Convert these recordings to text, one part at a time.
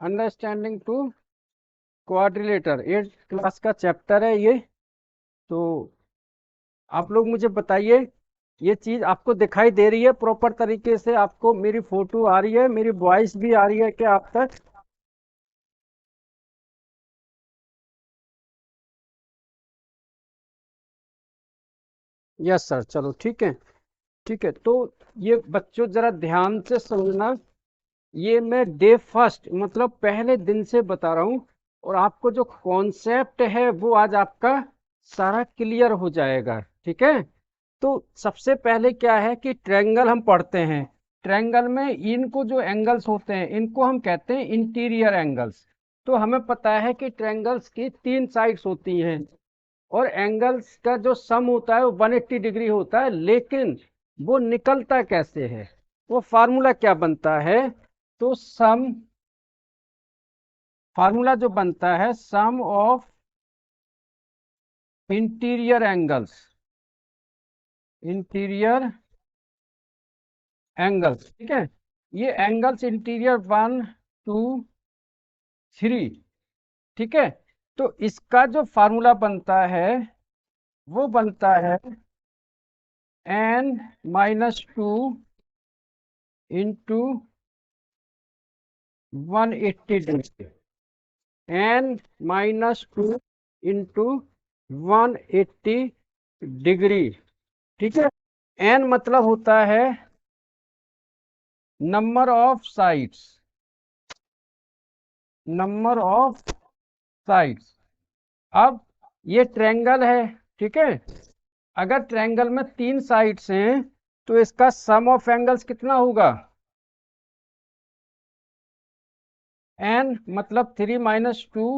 Understanding to quadrilateral 8th class का chapter है ये। तो आप लोग मुझे बताइए, ये चीज आपको दिखाई दे रही है प्रॉपर तरीके से? आपको मेरी फोटो आ रही है, मेरी वॉइस भी आ रही है क्या आप तक? यस सर, चलो ठीक है। ठीक है, तो ये बच्चों जरा ध्यान से समझना। ये मैं डे फर्स्ट मतलब पहले दिन से बता रहा हूँ, और आपको जो कॉन्सेप्ट है वो आज आपका सारा क्लियर हो जाएगा। ठीक है, तो सबसे पहले क्या है कि ट्रायंगल हम पढ़ते हैं। ट्रायंगल में इनको जो एंगल्स होते हैं इनको हम कहते हैं इंटीरियर एंगल्स। तो हमें पता है कि ट्रायंगल्स की 3 साइड्स होती हैं, और एंगल्स का जो सम होता है वो 180 डिग्री होता है। लेकिन वो निकलता कैसे है, वो फार्मूला क्या बनता है? तो सम फार्मूला जो बनता है, sum of interior angles, interior angles, ठीक है। ये एंगल्स इंटीरियर 1 2 3, ठीक है। तो इसका जो फार्मूला बनता है वो बनता है n-2 into 180 degree. n-2 into 180 degree, ठीक है। n मतलब होता है number of sides, number of sides. अब ये ट्रायंगल है, ठीक है। अगर ट्रायंगल में 3 साइड्स हैं तो इसका सम ऑफ एंगल्स कितना होगा? n मतलब 3 - 2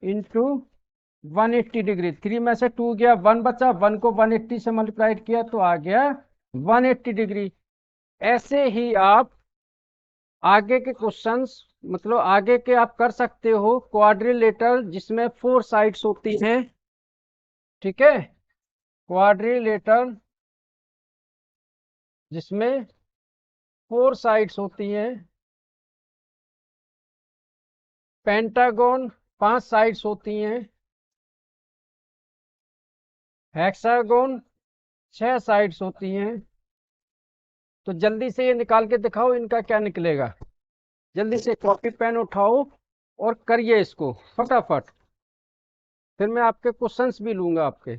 इंटू 180 डिग्री। 3 में से 2 गया, 1 बचा, 1 को 180 से मल्टीप्लाइड किया तो आ गया 180 डिग्री। ऐसे ही आप आगे के क्वेश्चंस मतलब आगे के आप कर सकते हो क्वाड्रिलेटर जिसमें 4 साइड्स होती हैं, ठीक है। क्वाड्रिलेटर जिसमें 4 साइड्स होती हैं। पेंटागन 5 साइड्स होती हैं। हेक्सागोन 6 साइड्स होती हैं। तो जल्दी से ये निकाल के दिखाओ, इनका क्या निकलेगा। जल्दी से कॉपी पेन उठाओ और करिए इसको फटाफट। फिर मैं आपके क्वेश्चंस भी लूंगा आपके।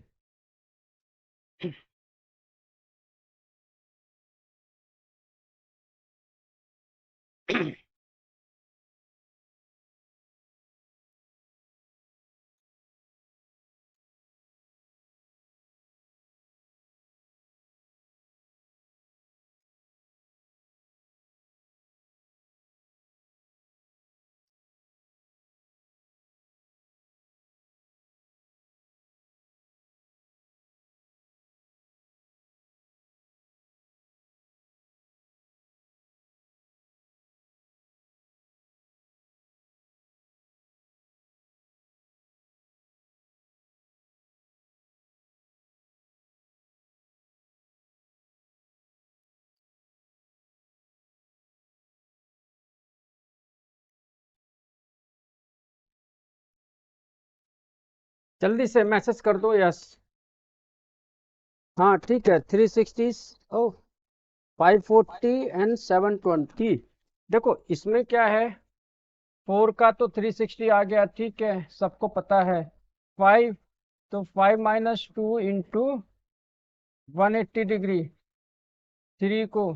जल्दी से मैसेज कर दो यस। हाँ ठीक है, 360, ओ 540 एंड 720। देखो इसमें क्या है, 4 का तो 360 आ गया, ठीक है, सबको पता है। 5, तो 5 - 2 इंटू 180 डिग्री। 3 को,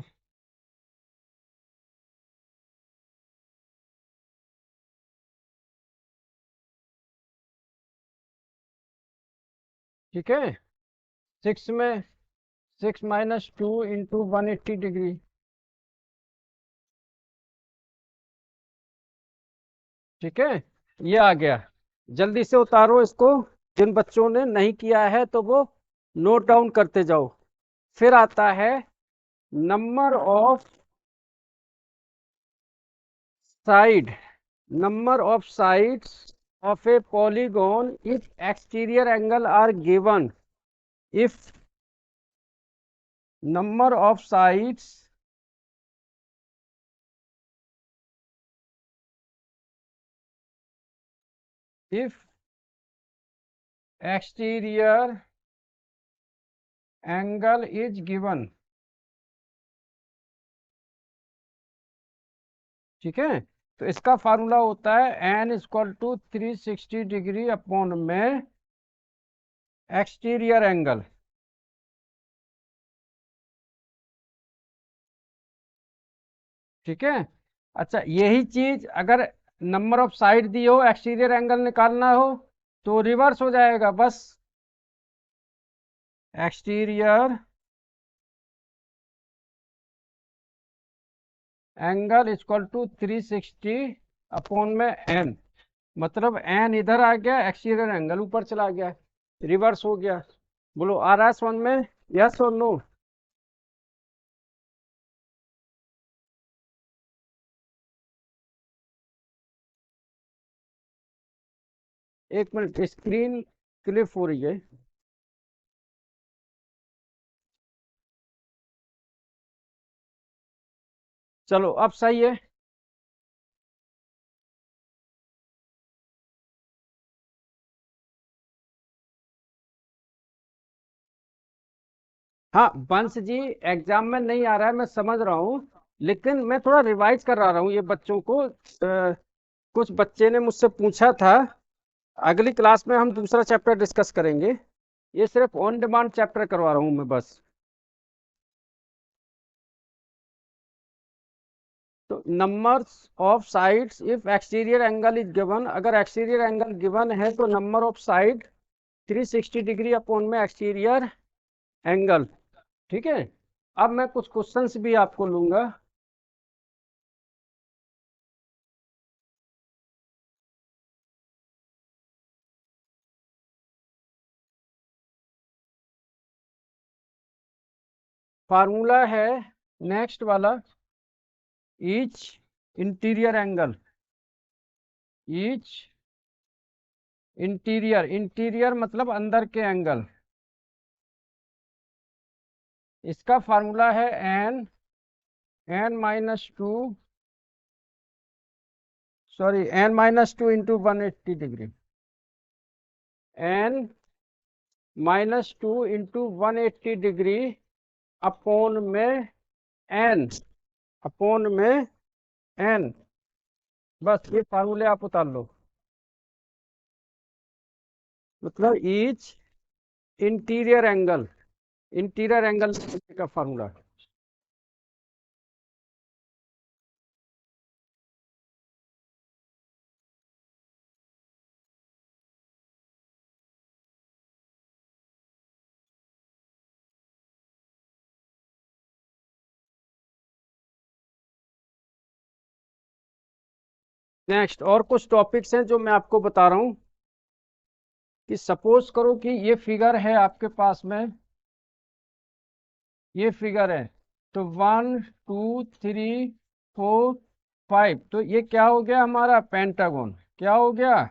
ठीक है। 6 - 2 इंटू 180 डिग्री, ठीक है। ये आ गया। जल्दी से उतारो इसको। जिन बच्चों ने नहीं किया है तो वो नोट डाउन करते जाओ। फिर आता है number of side, number of sides of a polygon if exterior angle are given, if number of sides if exterior angle is given, ठीक है। तो इसका फार्मूला होता है n equal to 360 degree upon में एक्सटीरियर एंगल, ठीक है। अच्छा, यही चीज अगर नंबर ऑफ साइड दी हो, एक्सटीरियर एंगल निकालना हो तो रिवर्स हो जाएगा बस। Exterior angle equal to 360 upon में एन, मतलब एन इधर आ गया, एक्सटीरियर एंगल ऊपर चला गया, रिवर्स हो गया। बोलो आ रहा है समझ में, यस और नो? एक मिनट, स्क्रीन क्लिप हो रही है। चलो अब सही है। हाँ वंश जी, एग्जाम में नहीं आ रहा है मैं समझ रहा हूँ, लेकिन मैं थोड़ा रिवाइज करा रहा हूँ ये बच्चों को। कुछ बच्चे ने मुझसे पूछा था, अगली क्लास में हम दूसरा चैप्टर डिस्कस करेंगे, ये सिर्फ ऑन डिमांड चैप्टर करवा रहा हूँ मैं बस। तो numbers of sides if exterior angle is given, अगर एक्सटीरियर एंगल गिवन है तो number of side 360 degree upon में एक्सटीरियर एंगल, ठीक है। अब मैं कुछ क्वेश्चंस भी आपको लूंगा। फार्मूला है नेक्स्ट वाला, each interior angle, each interior, interior मतलब अंदर के एंगल, इसका फार्मूला है n, n minus two, sorry n minus two into 180 degree, n minus two into 180 degree upon में एन, अपॉन में एन, बस ये फार्मूले आप उतार लो। मतलब each interior angle, interior angle का फार्मूला। नेक्स्ट और कुछ टॉपिक्स हैं जो मैं आपको बता रहा हूं कि सपोज करो कि ये फिगर है आपके पास में, ये फिगर है, तो 1 2 3 4 5, तो ये क्या हो गया हमारा पेंटागन, क्या हो गया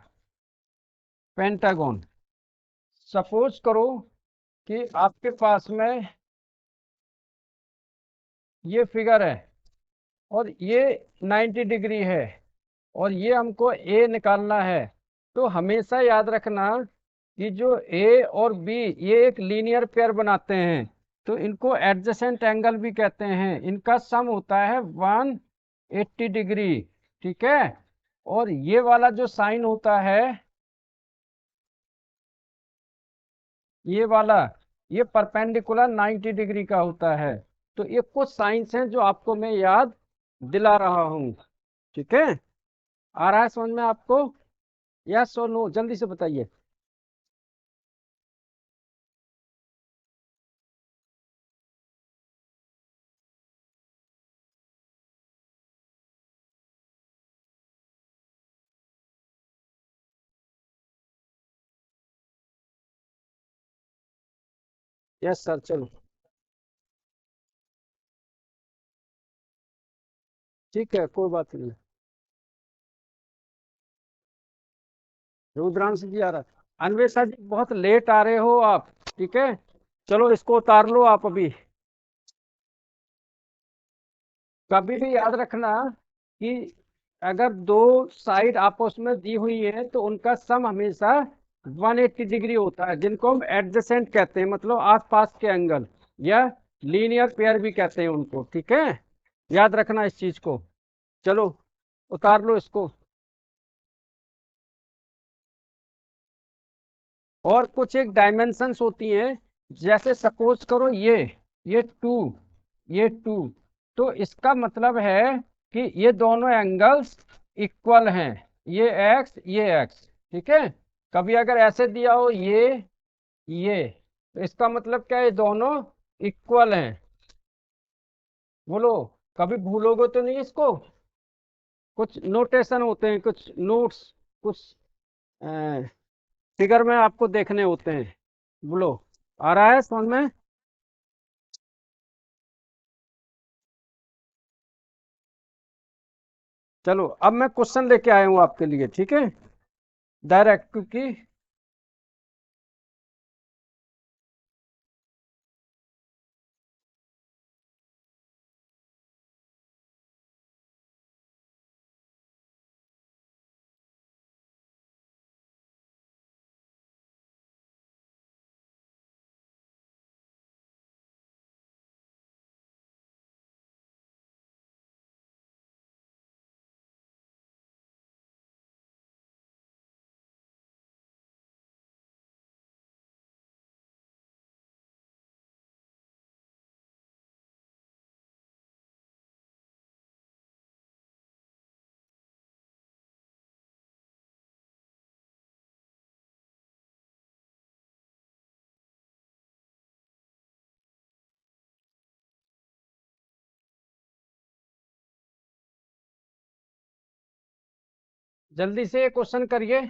पेंटागन। सपोज करो कि आपके पास में ये फिगर है और ये 90 डिग्री है और ये हमको ए निकालना है, तो हमेशा याद रखना कि जो ए और बी ये एक लीनियर पेयर बनाते हैं, तो इनको एडजेसेंट एंगल भी कहते हैं, इनका सम होता है 180 डिग्री, ठीक है। और ये वाला जो साइन होता है, ये वाला, ये परपेंडिकुलर 90 डिग्री का होता है। तो ये कुछ साइंस हैं जो आपको मैं याद दिला रहा हूँ, ठीक है। आ रहा है समझ में आपको, यस और नो जल्दी से बताइए। यस सर, चलो ठीक है, कोई बात नहीं। रुद्रांश जी आ रहा है, अन्वेषा जी बहुत लेट आ रहे हो आप, ठीक है। चलो इसको उतार लो आप अभी। कभी भी याद रखना कि अगर दो साइड आपस में दी हुई है तो उनका सम हमेशा 180 डिग्री होता है, जिनको हम एडजेसेंट कहते हैं, मतलब आसपास के एंगल, या लीनियर पेयर भी कहते हैं उनको। ठीक है, याद रखना इस चीज को। चलो उतार लो इसको। और कुछ एक डायमेंशंस होती हैं, जैसे सपोज करो ये टू, ये टू, तो इसका मतलब है कि ये दोनों एंगल्स इक्वल हैं, ये एक्स। ठीक है, कभी अगर ऐसे दिया हो ये, तो इसका मतलब क्या है, ये दोनों इक्वल हैं। बोलो, कभी भूलोगे तो नहीं इसको। कुछ नोटेशन होते हैं, कुछ नोट्स, कुछ फिगर में आपको देखने होते हैं। बोलो, आ रहा है समझ में। चलो अब मैं क्वेश्चन लेके आया हूँ आपके लिए, ठीक है, डायरेक्ट, क्योंकि जल्दी से क्वेश्चन करिए।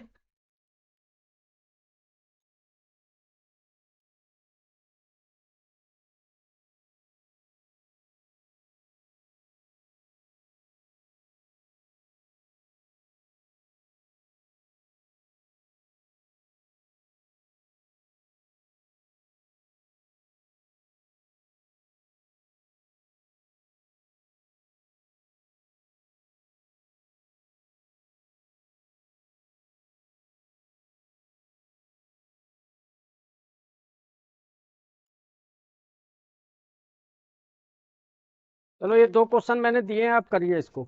चलो ये दो क्वेश्चन मैंने दिए हैं, आप करिए इसको।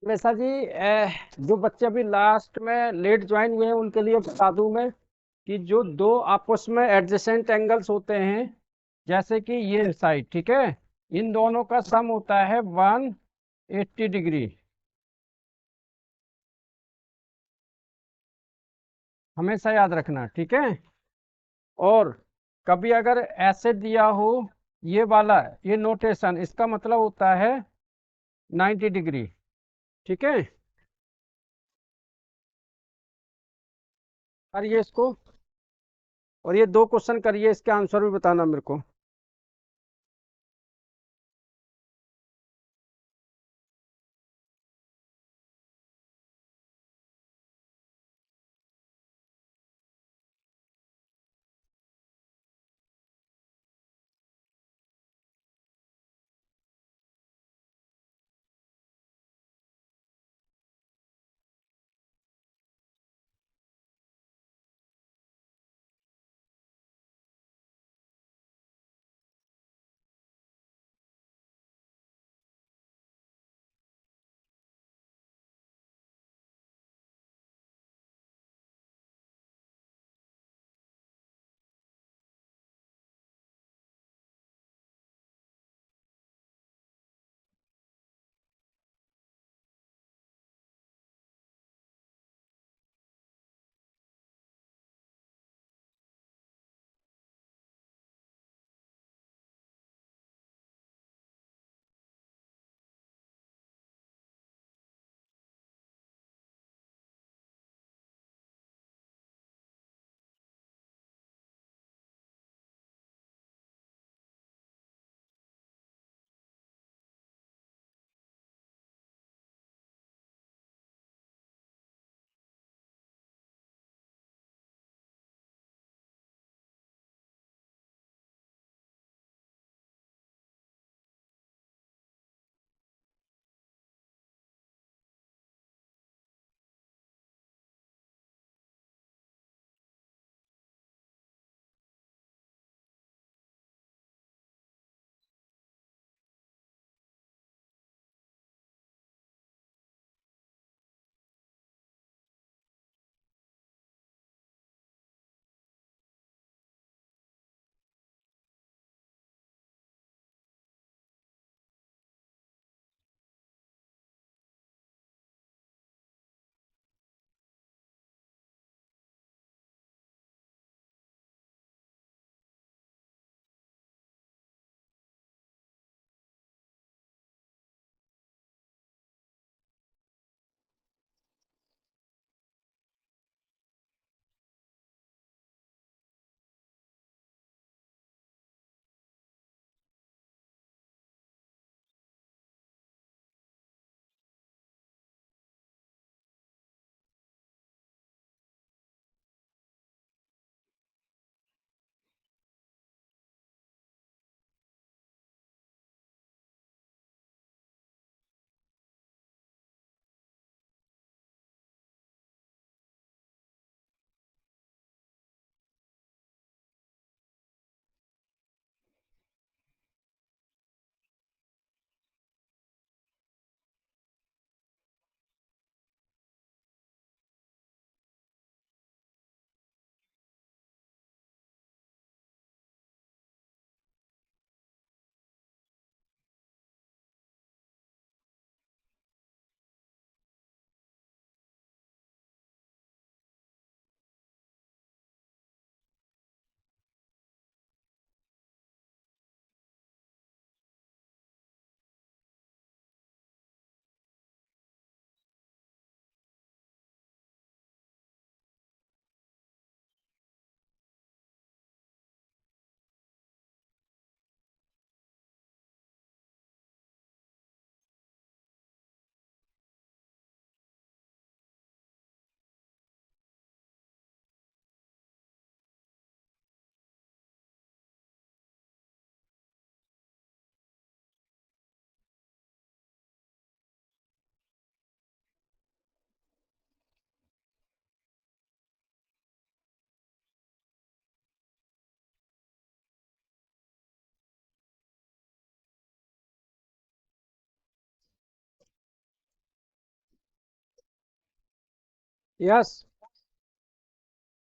वैसा जी, जो बच्चे अभी लास्ट में लेट ज्वाइन हुए हैं उनके लिए बता दूं मैं, कि जो दो आपस में एडजेसेंट एंगल्स होते हैं, जैसे कि ये साइड, ठीक है, इन दोनों का सम होता है 180 डिग्री। हमेशा याद रखना, ठीक है। और कभी अगर ऐसे दिया हो, ये वाला, ये नोटेशन, इसका मतलब होता है 90 डिग्री। ठीक है, करिए इसको। और ये दो क्वेश्चन करिए, इसके आंसर भी बताना मेरे को। यस।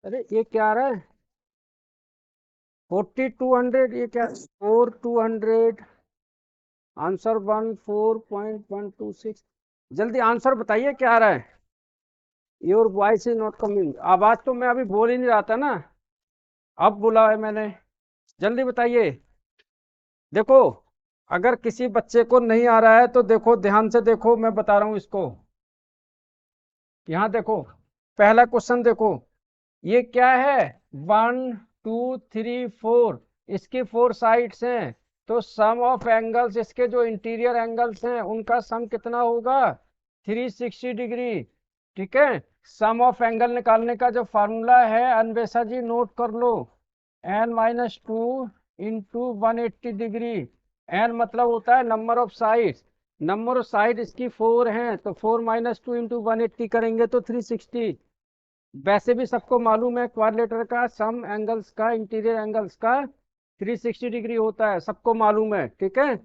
अरे ये क्या आ रहा है? 4200, ये क्या? 4200। आंसर 14.126। जल्दी आंसर बताइए क्या आ रहा है? Your voice is not coming. आवाज तो मैं अभी बोल ही नहीं रहा था ना, अब बोला है मैंने। जल्दी बताइए। देखो, अगर किसी बच्चे को नहीं आ रहा है तो देखो, ध्यान से देखो, मैं बता रहा हूँ इसको। यहाँ देखो, पहला क्वेश्चन देखो, ये क्या है? 1 2 3 4, इसकी 4 साइड्स हैं, तो सम ऑफ एंगल्स, इसके जो इंटीरियर एंगल्स हैं उनका सम कितना होगा? 360 डिग्री। ठीक है। सम ऑफ एंगल निकालने का जो फार्मूला है, अन्वेषा जी नोट कर लो। n-2 × 180 degree. n मतलब होता है number of sides. Number of side इसकी 4 हैं, तो 4 - 2 × 180 करेंगे तो 360। वैसे भी सबको मालूम है, क्वाड्रिलेटरल का सम एंगल्स का, इंटीरियर एंगल्स का 360 डिग्री होता है, सबको मालूम है। ठीक है।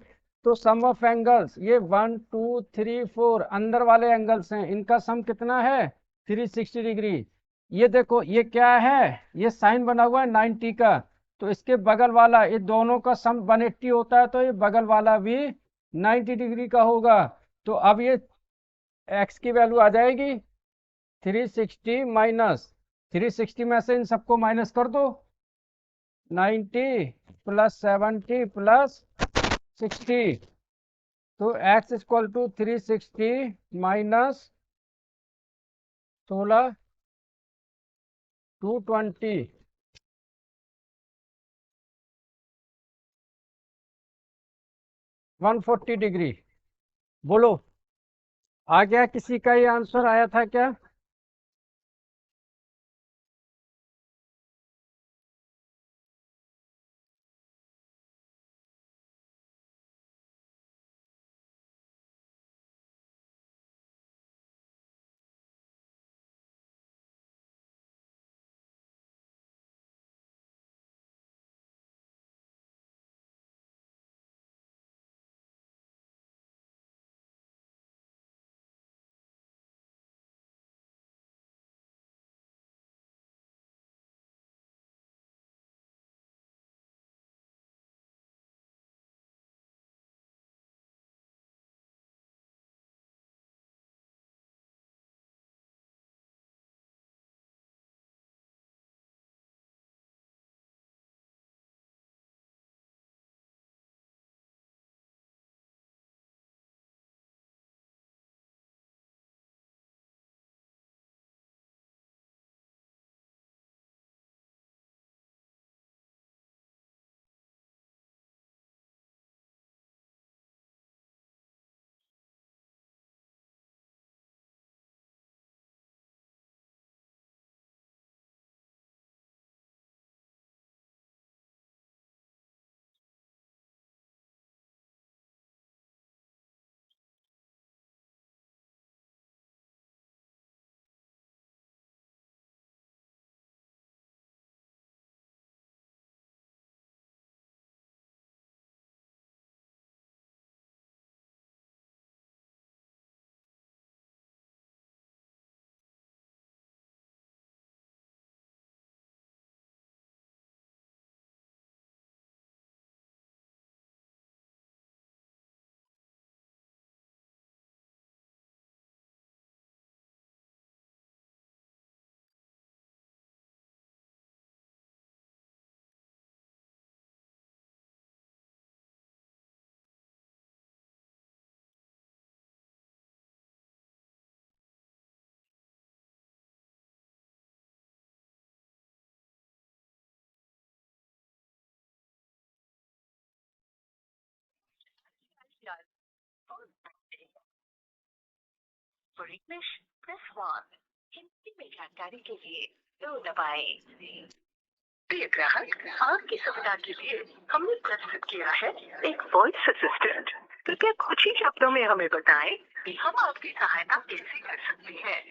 तो सम ऑफ एंगल्स, ये 1 2 3 4 अंदर वाले एंगल्स हैं, इनका सम कितना है? 360 डिग्री। ये देखो, ये क्या है? ये साइन बना हुआ है 90 का, तो इसके बगल वाला, ये दोनों का सम 180 होता है, तो ये बगल वाला भी 90 डिग्री का होगा। तो अब ये एक्स की वैल्यू आ जाएगी 360 माइनस, 360 में से इन सबको माइनस कर दो। 90 प्लस 70 प्लस 60, तो x इक्वल टू 360 माइनस 16, 220। 140 डिग्री। बोलो, आ गया किसी का? ये आंसर आया था क्या? For English, press 1. हिंदी में जानकारी के लिए 2 दबाएं। प्रिय ग्राहक, आपकी सुविधा के लिए हमने प्रस्तुत किया है एक वॉइस असिस्टेंट। कृपया कुछ ही शब्दों में हमें बताएं कि हम आपकी सहायता कैसे कर सकते हैं।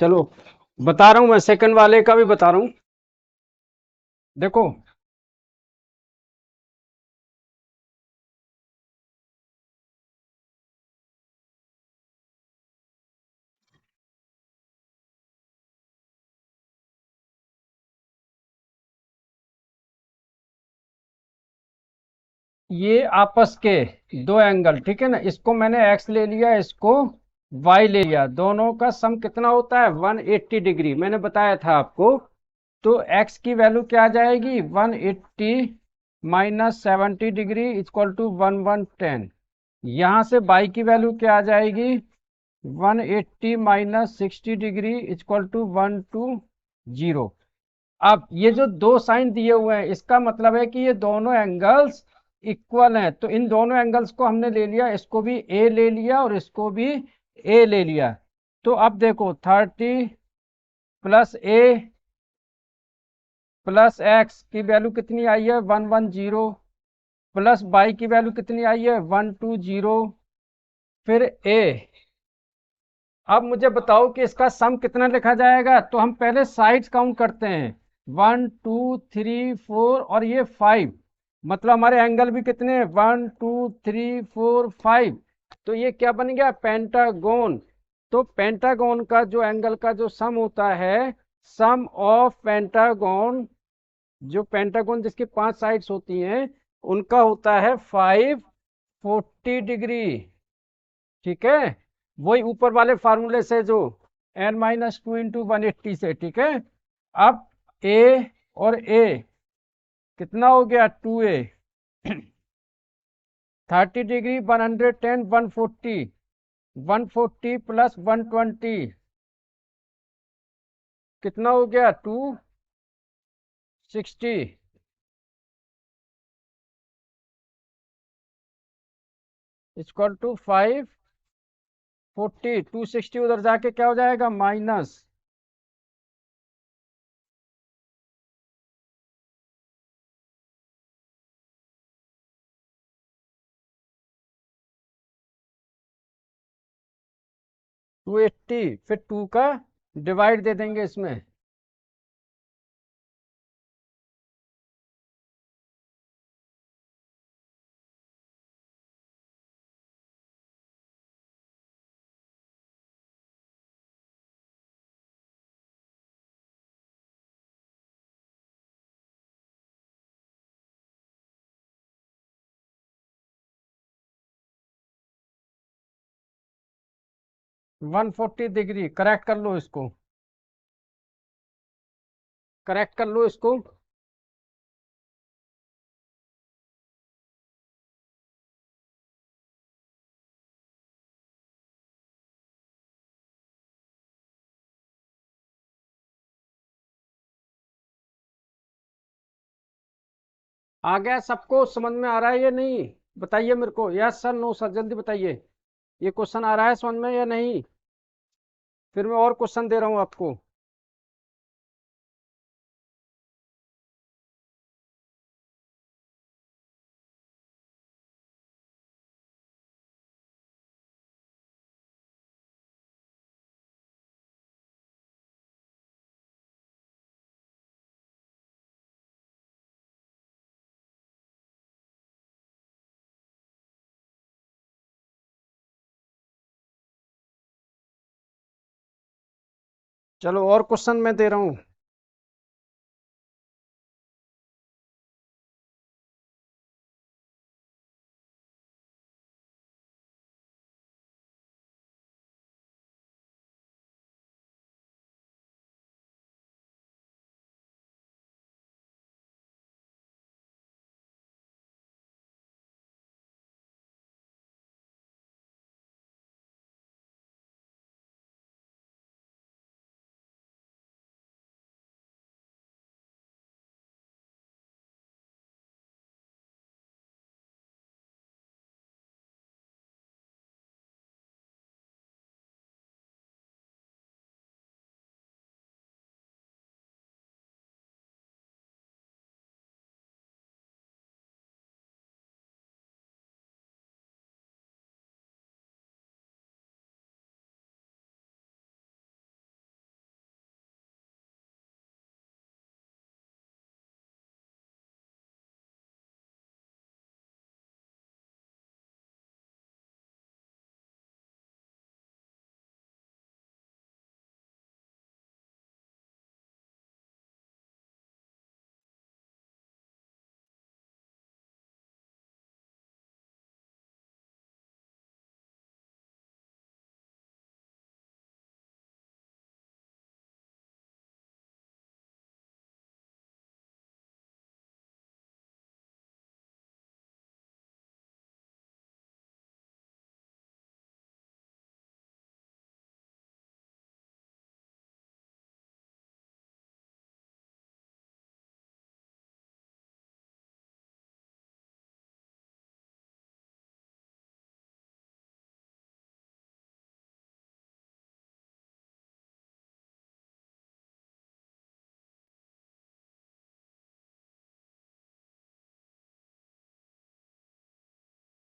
चलो बता रहा हूं, मैं सेकंड वाले का भी बता रहा हूं। देखो ये आपस के दो एंगल, ठीक है ना, इसको मैंने एक्स ले लिया, इसको वाई ले लिया, दोनों का सम कितना होता है 180 डिग्री, मैंने बताया था आपको। तो एक्स की वैल्यू क्या आ जाएगी 180 माइनस 70 डिग्री इक्वल टू 1110। यहाँ से बाई की वैल्यू क्या आ जाएगी 180 माइनस 60 डिग्री इक्वल टू 120। अब ये जो दो साइन दिए हुए हैं इसका मतलब है कि ये दोनों एंगल्स इक्वल हैं, तो इन दोनों एंगल्स को हमने ले लिया, इसको भी ए ले लिया और इसको भी ए ले लिया। तो अब देखो 30 प्लस ए प्लस एक्स की वैल्यू कितनी आई है 110, प्लस बाई की वैल्यू कितनी आई है 120, फिर ए। अब मुझे बताओ कि इसका सम कितना लिखा जाएगा, तो हम पहले साइड्स काउंट करते हैं 1 2 3 4 और ये 5, मतलब हमारे एंगल भी कितने 1 2 3 4 5। तो ये क्या बन गया पेंटागोन। तो पेंटागोन का जो एंगल का जो सम होता है, सम ऑफ पेंटागोन, जो पेंटागोन जिसकी 5 साइड्स होती हैं उनका होता है 540 डिग्री, ठीक है, वही ऊपर वाले फार्मूले से जो n-2 × 180 से, ठीक है। अब ए और ए कितना हो गया 2a, 30 डिग्री 110 140, 140 प्लस 120 कितना हो गया 260, इक्वल टू 540। 260 उधर जाके क्या हो जाएगा माइनस 280, फिर 2 का डिवाइड दे देंगे इसमें। वन फोर्टी डिग्री करेक्ट कर लो इसको, करेक्ट कर लो इसको। आ गया सबको समझ में आ रहा है या नहीं, बताइए मेरे को, यस सर नो सर, जल्दी बताइए। ये क्वेश्चन आ रहा है समझ में या नहीं, फिर मैं और क्वेश्चन दे रहा हूँ आपको। चलो और क्वेश्चन मैं दे रहा हूँ।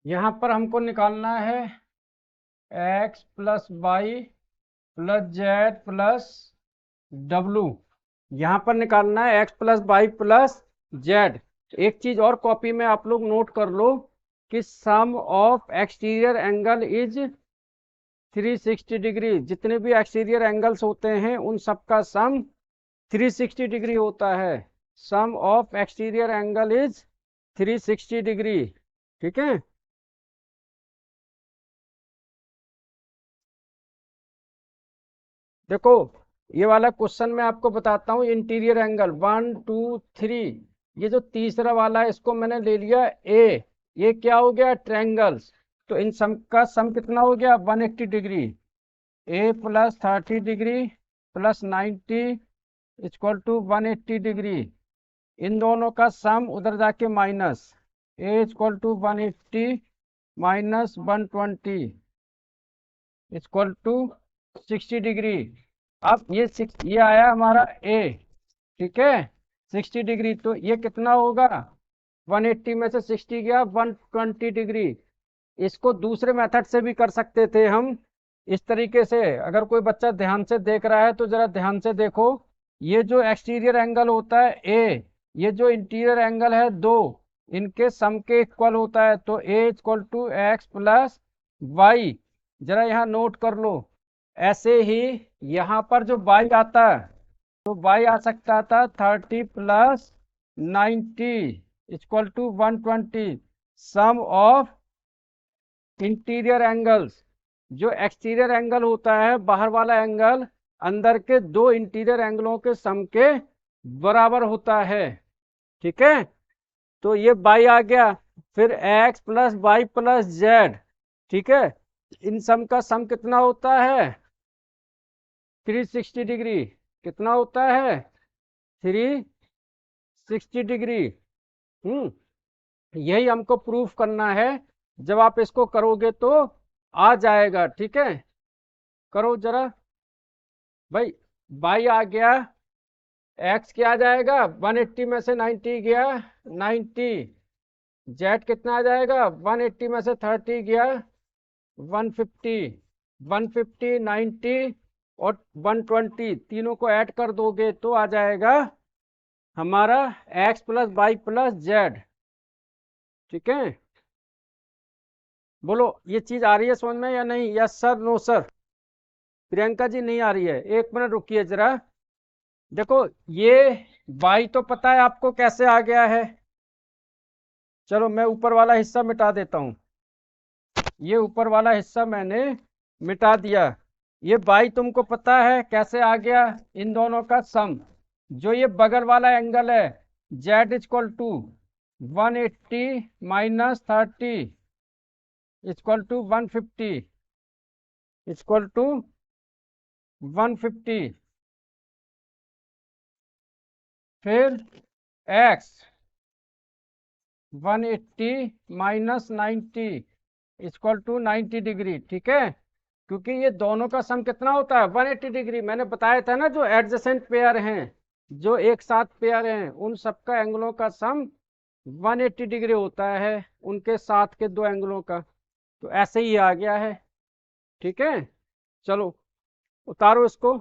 यहाँ पर हमको निकालना है x plus y plus z plus डब्लू। यहाँ पर निकालना है x plus y plus z. एक चीज और कॉपी में आप लोग नोट कर लो कि sum of exterior angle is 360 degree. जितने भी एक्सटीरियर एंगल्स होते हैं उन सबका सम 360 डिग्री होता है। Sum of exterior angle is 360 degree. ठीक है। देखो, ये वाला क्वेश्चन मैं आपको बताता हूँ। इंटीरियर एंगल 1 2 3, ये जो तीसरा वाला है इसको मैंने ले लिया ए। ये क्या हो गया? ट्रायंगल्स। तो इन सम का सम कितना हो गया? 180 degree. A plus 30 degree plus 90 equal to 180 degree. इन दोनों का सम उधर जाके minus. A equal to 180 minus 120 equal to 60 degree. अब ये आया हमारा ए। ठीक है, 60 डिग्री। तो ये कितना होगा? 180 में से 60 गया, 120 डिग्री। इसको दूसरे मेथड से भी कर सकते थे हम, इस तरीके से। अगर कोई बच्चा ध्यान से देख रहा है तो जरा ध्यान से देखो। ये जो एक्सटीरियर एंगल होता है ए, ये जो इंटीरियर एंगल है दो, इनके सम के इक्वल होता है। तो A equal to X plus Y. जरा यहाँ नोट कर लो। ऐसे ही यहाँ पर जो वाई आता है, तो वाई आ सकता था 30 plus 90 equal to 120। Sum of interior angles, जो एक्सटीरियर एंगल होता है बाहर वाला एंगल, अंदर के दो इंटीरियर एंगलों के सम के बराबर होता है। ठीक है, तो ये बाई आ गया। फिर x plus y plus z. ठीक है, इन सम का सम कितना होता है? 360 डिग्री। कितना होता है? 360 डिग्री। यही हमको प्रूफ करना है। जब आप इसको करोगे तो आ जाएगा। ठीक है, करो जरा भाई। बाई आ गया, एक्स क्या आ जाएगा? 180 में से 90 गया, 90। जेड कितना आ जाएगा? 180 में से 30 गया, 150। 150, 90 और 120, तीनों को ऐड कर दोगे तो आ जाएगा हमारा x plus y plus z. ठीक है, बोलो ये चीज आ रही है समझ में या नहीं? Yes sir, no sir? Priyanka ji नहीं आ रही है? एक मिनट रुकिए जरा। देखो, ये y तो पता है आपको कैसे आ गया है। चलो मैं ऊपर वाला हिस्सा मिटा देता हूँ। ये ऊपर वाला हिस्सा मैंने मिटा दिया। ये y तुमको पता है कैसे आ गया? इन दोनों का सम। जो ये बगल वाला एंगल है z equal to 180 minus 30 equal to 150 equal to 150। फिर x 180 minus 90 equal to 90 degree. ठीक है, क्योंकि ये दोनों का सम कितना होता है? 180 डिग्री। मैंने बताया था ना, जो एडजेसेंट पेयर हैं, जो एक साथ पेयर हैं, उन सबका एंगलों का सम 180 डिग्री होता है, उनके साथ के दो एंगलों का। तो ऐसे ही आ गया है। ठीक है, चलो उतारो इसको।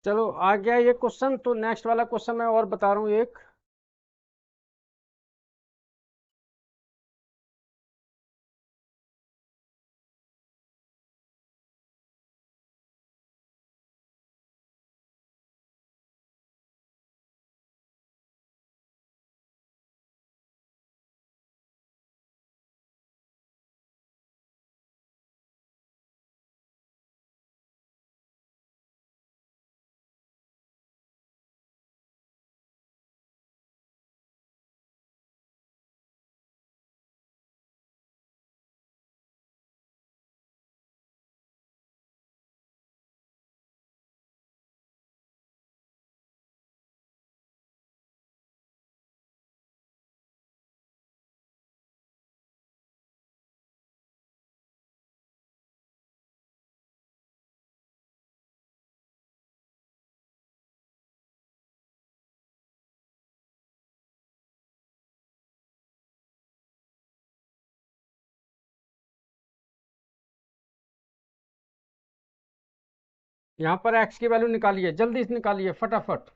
चलो आ गया ये क्वेश्चन, तो नेक्स्ट वाला क्वेश्चन मैं और बता रहा हूँ एक। यहाँ पर एक्स की वैल्यू निकालिए, जल्दी से निकालिए फटाफट।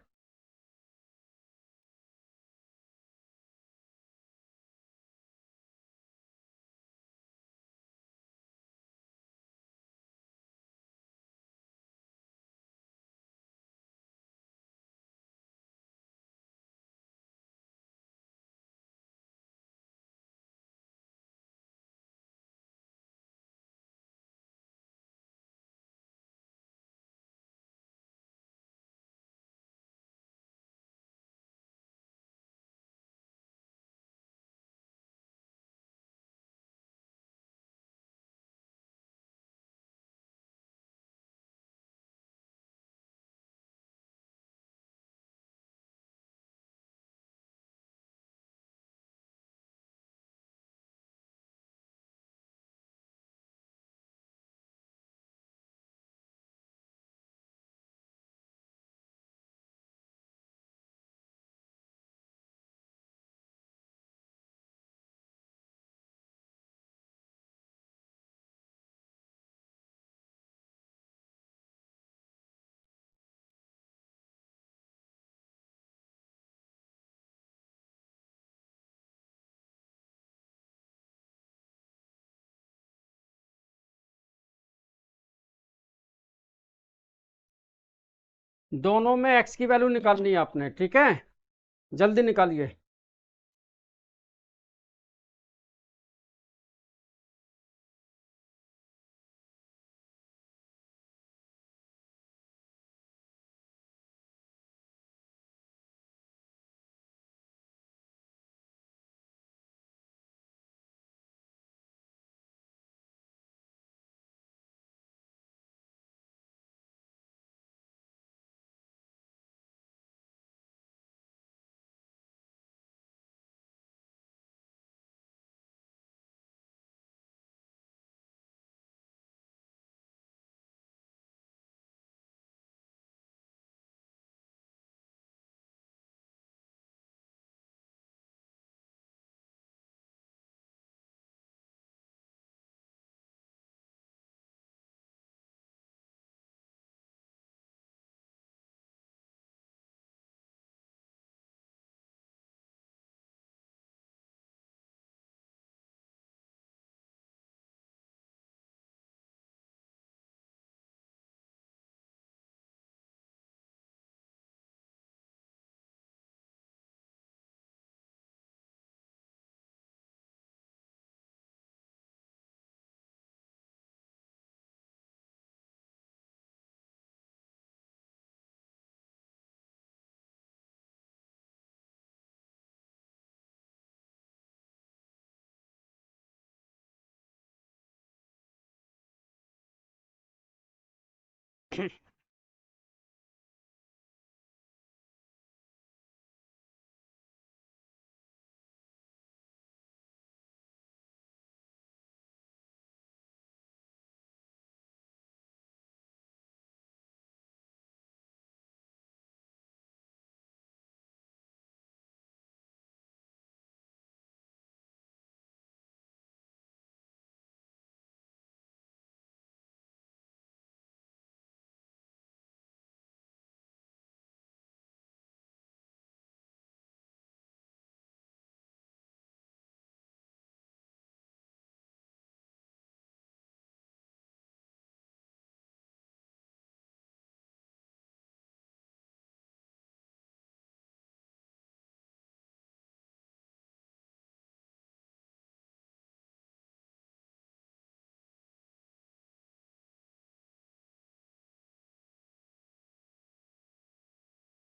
दोनों में एक्स की वैल्यू निकालनी है आपने, ठीक है, जल्दी निकालिए।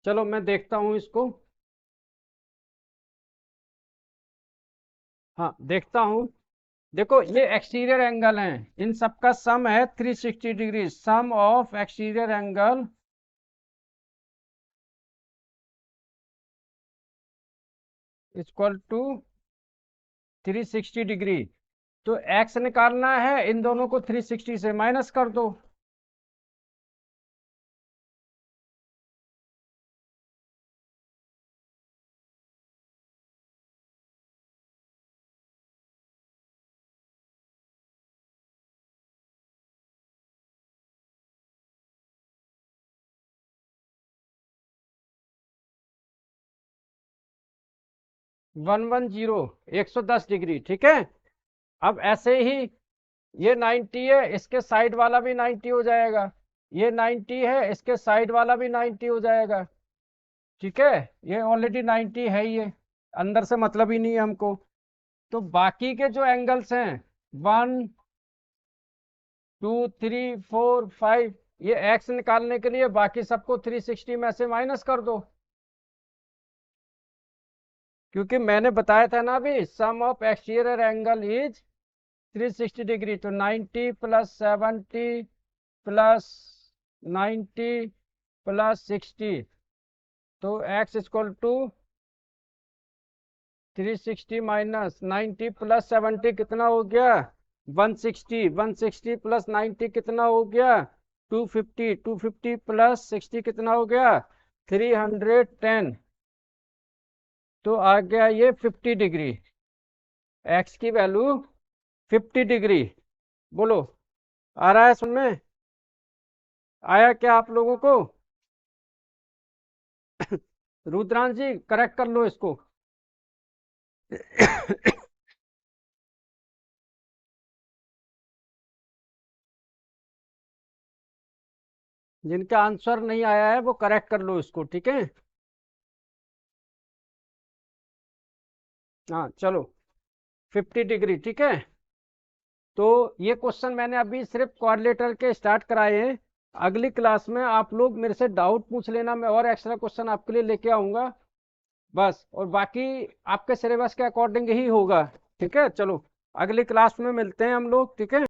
चलो मैं देखता हूँ इसको। हाँ देखता हूँ। देखो ये एक्सटीरियर एंगल है, इन सबका सम है 360 degree, sum of exterior angle equal to 360 degree. तो एक्स निकालना है, इन दोनों को 360 से माइनस कर दो। वन वन जीरो 110 डिग्री, ठीक है। अब ऐसे ही ये 90 है, इसके साइड वाला भी 90 हो जाएगा। ये 90 है, इसके साइड वाला भी 90 हो जाएगा। ठीक है, ये ऑलरेडी 90 है, ये अंदर से मतलब ही नहीं है हमको। तो बाकी के जो एंगल्स हैं 1 2 3 4 5, ये एक्स निकालने के लिए बाकी सबको 360 में से माइनस कर दो। क्योंकि मैंने बताया था ना अभी, sum of exterior angle is 360 degree. तो 90 प्लस 70 प्लस 90 प्लस 60, तो x equal to 360 minus 90 plus 70 कितना हो गया? 160। 160 प्लस 90 कितना हो गया? 250। 250 प्लस 60 कितना हो गया? 310। तो आ गया ये 50 डिग्री, x की वैल्यू 50 डिग्री। बोलो, आ रहा है समझ में? आया क्या आप लोगों को? रुद्रांश जी करेक्ट कर लो इसको। जिनका आंसर नहीं आया है वो करेक्ट कर लो इसको, ठीक है। हाँ चलो, 50 डिग्री, ठीक है। तो ये क्वेश्चन मैंने अभी सिर्फ क्वाड्रिलेटरल के स्टार्ट कराए हैं। अगली क्लास में आप लोग मेरे से डाउट पूछ लेना, मैं और एक्स्ट्रा क्वेश्चन आपके लिए लेके आऊंगा बस। और बाकी आपके सिलेबस के अकॉर्डिंग ही होगा, ठीक है। चलो अगली क्लास में मिलते हैं हम लोग, ठीक है।